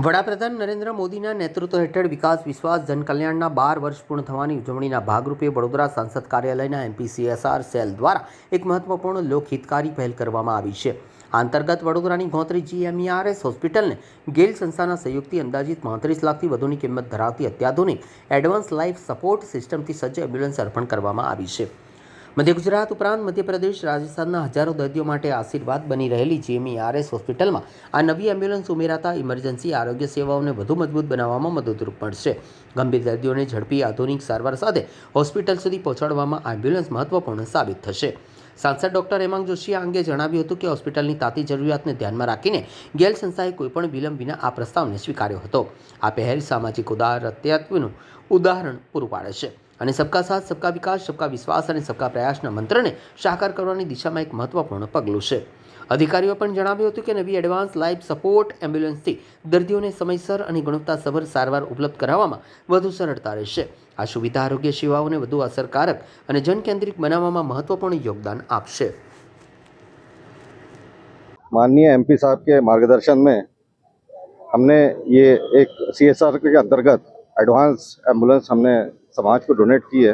વડાપ્રધાન નરેન્દ્ર મોદીના નેતૃત્વ હેઠળ વિકાસ વિશ્વાસ જનકલ્યાણના 12 વર્ષ પૂર્ણ થવાની ઉજવણીના ભાગરૂપે વડોદરા સાંસદ કાર્યાલયના એમપીસીએસઆર સેલ દ્વારા એક મહત્વપૂર્ણ લોકહિતકારી પહેલ કરવામાં આવી છે। આ અંતર્ગત વડોદરાની ગોત્રી GMERS હોસ્પિટલને ગેલ સંસ્થાના સહયોગથી અંદાજિત 35 લાખથી વધુની કિંમત ધરાવતી અત્યાધુનિક એડવાન્સ લાઈફ સપોર્ટ સિસ્ટમથી સજ્જ એમ્બ્યુલન્સ અર્પણ કરવામાં આવી છે। મધ્ય ગુજરાત ઉપરાંત મધ્યપ્રદેશ રાજસ્થાનના હજારો દર્દીઓ માટે આશીર્વાદ બની રહેલી GMERS હોસ્પિટલમાં આ નવી એમ્બ્યુલન્સ ઉમેરાતા ઇમરજન્સી આરોગ્ય સેવાઓને વધુ મજબૂત બનાવવામાં મદદરૂપ મળશે। ગંભીર દર્દીઓને ઝડપી આધુનિક સારવાર સાથે હોસ્પિટલ સુધી પહોંચાડવામાં આ એમ્બ્યુલન્સ મહત્વપૂર્ણ સાબિત થશે। સાંસદ ડોક્ટર હેમાંગ જોશીએ આ અંગે જણાવ્યું હતું કે હોસ્પિટલની તાતી જરૂરિયાતને ધ્યાનમાં રાખીને ગેલ સંસ્થાએ કોઈપણ વિલંબ વિના આ પ્રસ્તાવને સ્વીકાર્યો હતો। આ પહેલ સામાજિક ઉદારત્વનું ઉદાહરણ પૂરું પાડે છે અને સબકા સાથ સબકા વિકાસ સબકા વિશ્વાસ અને સબકા પ્રયાસના મંત્રને સાકાર કરવાની દિશામાં એક મહત્વપૂર્ણ પગલું છે। અધિકારીઓ પણ જણાવ્યું હતું કે નવી એડવાન્સ લાઈફ સપોર્ટ એમ્બ્યુલન્સથી દર્દીઓને સમયસર અને ગુણવત્તાસભર સારવાર ઉપલબ્ધ કરાવવામાં વધુ સરળતા રહેશે। આ સુવિધા આરોગ્ય સેવાઓને વધુ અસરકારક અને જનકેન્દ્રિત બનાવવામાં મહત્વપૂર્ણ યોગદાન આપશે। माननीय MP साहब के मार्गदर्शन में हमने ये एक CSR के अंतर्गत एडवांस एम्बुलेंस हमने समाज को डोनेट की है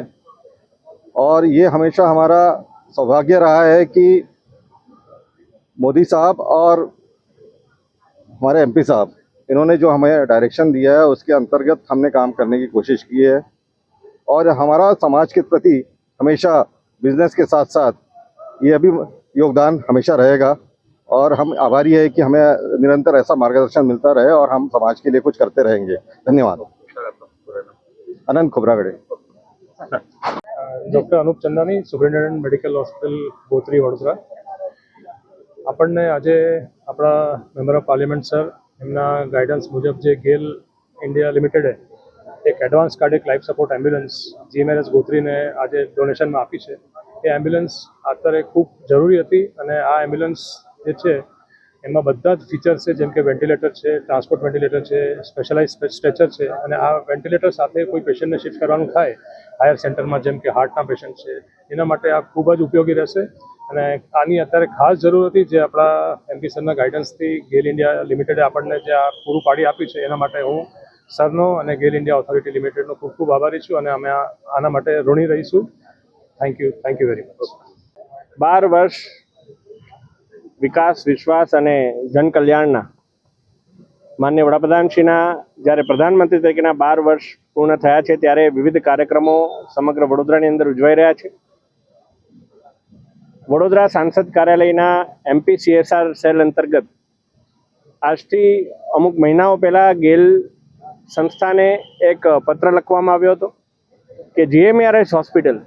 और ये हमेशा हमारा सौभाग्य रहा है कि मोदी साहब और हमारे MP साहब इन्होंने जो हमें डायरेक्शन दिया है उसके अंतर्गत हमने काम करने की कोशिश की है और हमारा समाज के प्रति हमेशा बिजनेस के साथ साथ ये भी योगदान हमेशा रहेगा और हम आभारी है कि हमें निरंतर ऐसा मार्गदर्शन मिलता रहे और हम समाज के लिए कुछ करते रहेंगे। धन्यवाद। Anant Khobragade. Doctor Anup Chandani, superintendent medical hospital Gotri Vadodara. આપણને આજે આપણા મેમ્બર ઓફ પાર્લિયામેન્ટ સર એમના ગાઈડન્સ મુજબ જે ગેલ ઇન્ડિયા લિમિટેડે એક advance cardiac life support ambulance GMERS ગોત્રીને આજે ડોનેશનમાં આપી છે। એ એમ્બ્યુલન્સ અત્યારે ખૂબ જરૂરી હતી અને આ એમ્બ્યુલન્સ જે છે એમાં બધા જ ફીચર્સ છે, જેમ કે વેન્ટિલેટર છે, ટ્રાન્સપોર્ટ વેન્ટિલેટર છે, સ્પેશિયલાઇઝ સ્ટ્રેચર છે અને આ વેન્ટિલેટર સાથે કોઈ પેશન્ટને શિફ્ટ કરવાનું થાય હાયર સેન્ટરમાં, જેમ કે હાર્ટના પેશન્ટ છે, એના માટે આ ખૂબ જ ઉપયોગી રહેશે અને આની અત્યારે ખાસ જરૂર હતી જે આપણા MP સરના ગાઈડન્સથી ગેલ ઇન્ડિયા લિમિટેડે આપણને જે આ પૂરું પાડી આપ્યું છે એના માટે હું સરનો અને ગેલ ઇન્ડિયા ઓથોરિટી લિમિટેડનો ખૂબ ખૂબ આભારી છું અને અમે આના માટે ઋણી રહીશું। Thank you very much. 12 વર્ષ વિકાસ વિશ્વાસ અને જનકલ્યાણના માનનીય વડાપ્રધાનશ્રીના જ્યારે પ્રધાનમંત્રી તરીકેના 12 વર્ષ પૂર્ણ થયા છે ત્યારે વિવિધ કાર્યક્રમો સમગ્ર વડોદરાની અંદર ઉજવાઈ રહ્યા છે। વડોદરા સાંસદ કાર્યાલયના MPCSR સેલ અંતર્ગત આજથી અમુક મહિનાઓ પહેલાં ગેલ સંસ્થાને એક પત્ર લખવામાં આવ્યો હતો કે GMERS હોસ્પિટલ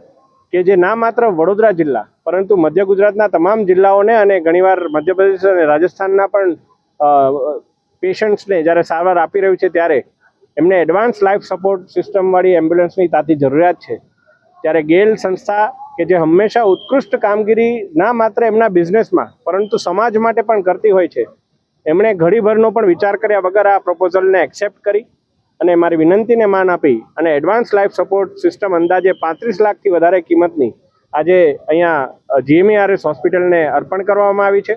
કે જે ના માત્ર વડોદરા જિલ્લા પરંતુ મધ્ય ગુજરાતના તમામ જિલ્લાઓને અને ઘણીવાર મધ્યપ્રદેશ અને રાજસ્થાનના પણ પેશન્ટ્સને જ્યારે સારવાર આપી રહ્યું છે ત્યારે એમને એડવાન્સ લાઈફ સપોર્ટ સિસ્ટમવાળી એમ્બ્યુલન્સની તાતી જરૂરિયાત છે। ત્યારે ગેલ સંસ્થા કે જે હંમેશા ઉત્કૃષ્ટ કામગીરી ના માત્ર એમના બિઝનેસમાં પરંતુ સમાજ માટે પણ કરતી હોય છે, એમણે ઘડીભરનો પણ વિચાર કર્યા વગર આ પ્રપોઝલને એક્સેપ્ટ કરી અને મારી વિનંતીને માન આપી અને એડવાન્સ લાઈફ સપોર્ટ સિસ્ટમ અંદાજે 35 લાખથી વધારે કિંમતની આજે અહીંયા GMERS હોસ્પિટલને અર્પણ કરવામાં આવી છે।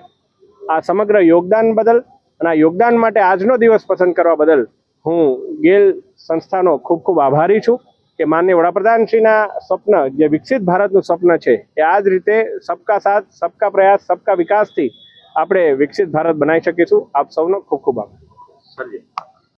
આ સમગ્ર યોગદાન બદલ અને આ યોગદાન માટે આજનો દિવસ પસંદ કરવા બદલ હું ગેલ સંસ્થાનો ખૂબ ખૂબ આભારી છું કે માનનીય વડાપ્રધાનશ્રીના સ્વપ્ન જે વિકસિત ભારતનું સ્વપ્ન છે એ આ જ રીતે સબકા સાથ સબકા પ્રયાસ સબકા વિકાસથી આપણે વિકસિત ભારત બનાવી શકીશું। આપ સૌનો ખૂબ ખૂબ આભાર।